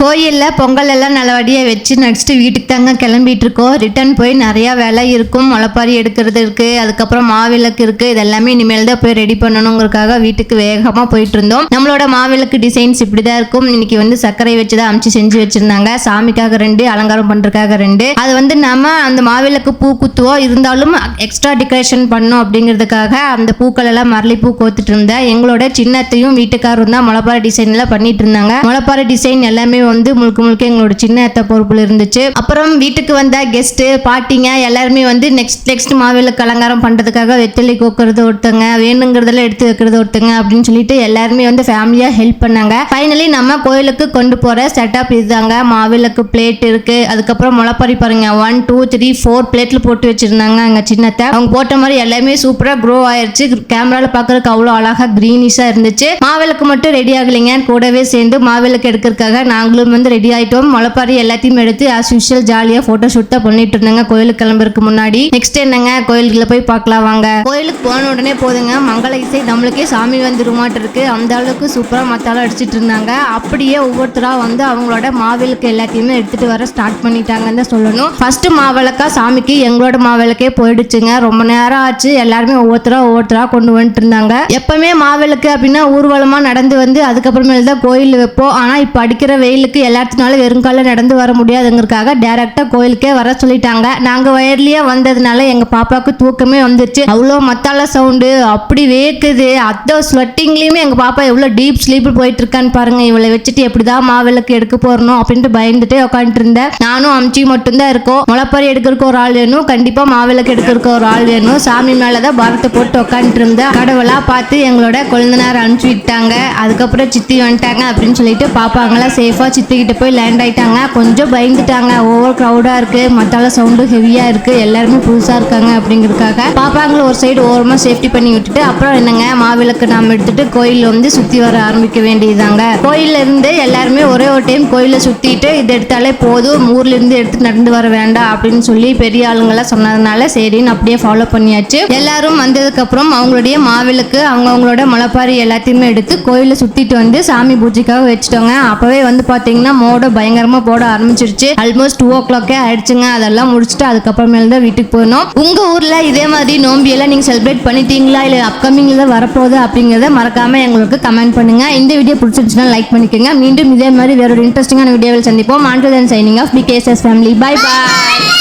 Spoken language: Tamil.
கோயிலில் பொங்கல் எல்லாம் நல்லபடியாக வச்சு நெக்ஸ்ட்டு வீட்டுக்கு தாங்க கிளம்பிட்டு இருக்கோம். ரிட்டர்ன் போய் நிறையா வேலை இருக்கும். முளைப்பாரி எடுக்கிறது இருக்குது, அதுக்கப்புறம் மாவிளக்கு இருக்குது. இது எல்லாமே இனிமேல் தான் போய் ரெடி பண்ணணுங்கிறதுக்காக வீட்டுக்கு வேகமாக போயிட்டு இருந்தோம். நம்மளோட மாவிளக்கு டிசைன்ஸ் இப்படி தான் இருக்கும். இன்னைக்கு வந்து சர்க்கரை வச்சு தான் அமுச்சு செஞ்சு வச்சுருந்தாங்க. சாமிக்காக 2, அலங்காரம் பண்ணுறதுக்காக 2. அது வந்து நம்ம அந்த மாவிளக்கு பூ குத்துவோம், இருந்தாலும் எக்ஸ்ட்ரா டெக்கரேஷன் பண்ணோம் அப்படிங்கிறதுக்காக அந்த பூக்கள் எல்லாம் மரளிப்பூ கோத்துட்டு இருந்தேன். எங்களோட சின்னத்தையும் வீட்டுக்காரரும் தான் முளைப்பாரி டிசைன்லாம் பண்ணிட்டு இருந்தாங்க. முளைப்பாரி டிசைன் எல்லாமே வந்து முழுக்க முழுக்க எங்களோட சின்ன அத்தை பொறுப்புல இருந்துச்சு. அப்புறம் வீட்டுக்கு வந்த கெஸ்ட் பாட்டிங்க எல்லாருமே வந்து நெக்ஸ்ட் மாவிளக்கு அலங்காரம் பண்றதுக்காக வெத்தலை கோக்குறது ஒருத்தங்க, வேணுங்கிறதெல்லாம் எடுத்து வைக்கிறது ஒருத்தங்க அப்படின்னு சொல்லிட்டு எல்லாருமே வந்து ஃபேமிலியா ஹெல்ப் பண்ணாங்க. ஃபைனலி நம்ம கோயிலுக்கு கொண்டு போற செட்டப் இதுதாங்க. மாவிளக்கு பிளேட் இருக்கு, அதுக்கப்புறம் முளைப்பாரி பாருங்க 1 2 3 4 பிளேட்ல போட்டு வச்சிருந்தாங்க எங்க சின்னத்தை. அவங்க போட்ட மாதிரி எல்லாமே சூப்பரா க்ரோ ஆயிருச்சு. கேமரால பாக்குறதுக்கு அவ்வளோ அழகா கிரீனிஷா இருந்துச்சு. மாவிளக்கு மட்டும் ரெடி ஆகலைங்க, கூடவே சேர்ந்து மாவிளக்கு எடுக்கிறதுக்காக நாங்களும் வந்து ரெடி ஆயிட்டோம். முளைப்பாரி எல்லாத்தையும் எடுத்து ஆஸ் யூஷுவல் ஜாலியா போட்டோ ஷூட் தான் பண்ணிட்டு இருந்தாங்க கோயிலுக்கு கிளம்புறதுக்கு முன்னாடி. நெக்ஸ்ட் என்னங்க, கோயிலுக்குள்ள போய் பார்க்கலாம் வாங்க. கோயிலுக்கு போன உடனே போதுங்க மங்கள இசை நம்மளுக்கே சாமி வந்துருமாட்டு இருக்கு. அந்த அளவுக்கு சூப்பரா மத்தாலும் அடிச்சிட்டு இருந்தாங்க. அப்படியே ஒவ்வொருத்தரா வந்து அவங்களோட மாவிளக்கு எல்லாத்தையுமே எடுத்துட்டு வர ஸ்டார்ட் பண்ணிட்டாங்கன்னு தான் சொல்லணும். ஃபர்ஸ்ட் மாவிளக்கா சாமிக்கு எங்களோட மாவிளக்கே போயிடுச்சுங்க. ரொம்ப நேரம் ஆச்சு. எல்லாருமே ஒவ்வொருத்தரா கொண்டு வந்துட்டு இருந்தாங்க. எப்பவுமே மாவிளக்கு அப்படின்னா ஊர்வலமா நடந்து வந்து அதுக்கப்புறமேல தான் கோயில் வைப்போம். ஆனா இப்ப அடிக்கிற வெயிலுக்கு எல்லாத்துனாலும் வெறுங்கால நடந்து வர முடியாதுங்கிறதுக்காக டைரக்டா கோயிலுக்கே வர சொல்லிட்டாங்க. நாங்க வயர்லியா வந்ததுனால எங்க பாப்பாவுக்கு தூக்கமே வந்துருச்சு. அவ்வளோ மத்தால சவுண்டு அப்படி வேக்குது. அதோ ஸ்வெட்டிங்லயுமே எங்க பாப்பா எவ்வளவு டீப் ஸ்லீப் போயிட்டு இருக்கான்னு பாருங்க. இவளை வச்சுட்டு எப்படிதான் மாவிளக்கு எடுக்க போறணும் அப்படின்ட்டு பயந்துட்டே உட்காந்துட்டு இருந்தேன். நானும் அம்ச்சி மட்டும்தான் இருக்கோம். முளைப்பாரி எடுக்கிறதுக்கு ஒரு ஆள் வேணும், கண்டிப்பா மாவிளக்கு எடுக்கிறதுக்கு ஒரு ஆள் வேணும். சாமி மேலதான் பாரத்தை போட்டு உட்காந்துட்டு இருந்தேன். கடவுளா பார்த்து எங்களோட கொழுந்தனார் அனுப்பிச்சு விட்டாங்க. அதுக்கப்புறம் சித்தி வந்துட்டாங்க அப்படின்னு சொல்லிட்டு பாப்பாங்களாம் சேஃபா சித்திக்கிட்ட போய் லேண்ட் ஆயிட்டாங்க. கொஞ்சம் பயந்துட்டாங்க, ஓவர் க்ரௌடா இருக்கு, மத்தால சவுண்டு ஹெவியா இருக்கு, எல்லாருமே புதுசா இருக்காங்க அப்படிங்கிறதுக்காக பாப்பாங்களை ஒரு சைடு ஓரமா சேஃப்டி பண்ணி விட்டுட்டு அப்புறம் என்னங்க மாவிளக்கு நாம எடுத்துட்டு கோயில்ல வந்து சுத்தி வர ஆரம்பிக்க வேண்டியதாங்க. கோயில்ல இருந்து எல்லாருமே ஒரே ஒரு டைம் கோயில சுத்திட்டு இது எடுத்தாலே போதும், ஊர்ல இருந்து எடுத்து நடந்து வர வேண்டாம் அப்படின்னு சொல்லி பெரிய ஆளுங்கெல்லாம் சொன்னதுனால சரின்னு அப்படியே ஃபாலோ பண்ணியாச்சு. எல்லாரும் வந்ததுக்கு அப்புறம் அவங்களுடைய மாவிளக்கு அவங்களோட முளைப்பாரி எல்லாத்தையுமே எடுத்து கோயில சுத்திட்டு வந்து சாமி பூஜைக்காக வச்சுட்டோங்க. அப்பவே வந்து பாத்தீங்கன்னா மோட பயங்கரமா போட ஆரம்பிச்சிருச்சு. ஆல்மோஸ்ட் 2 o'clock ஆயிடுச்சுங்க. அதெல்லாம் முடிச்சுட்டு அதுக்கப்புறமேல தான் வீட்டுக்கு போகணும். உங்க ஊர்ல இதே மாதிரி நோம்பி எல்லாம் நீங்க செலிப்ரேட் பண்ணிட்டீங்களா, இல்ல அப்கமிங்ல வரப்போகுது அப்படிங்கறத மறக்காம எங்களுக்கு கமெண்ட் பண்ணுங்க. இந்த வீடியோ பிடிச்சிருந்துச்சுன்னா லைக் பண்ணிக்கோங்க. மீண்டும் இதே மாதிரி வேற ஒரு இன்ட்ரெஸ்டிங்கான வீடியோவில் சந்திப்போம். Until then signing off, BKSS family. Bye bye.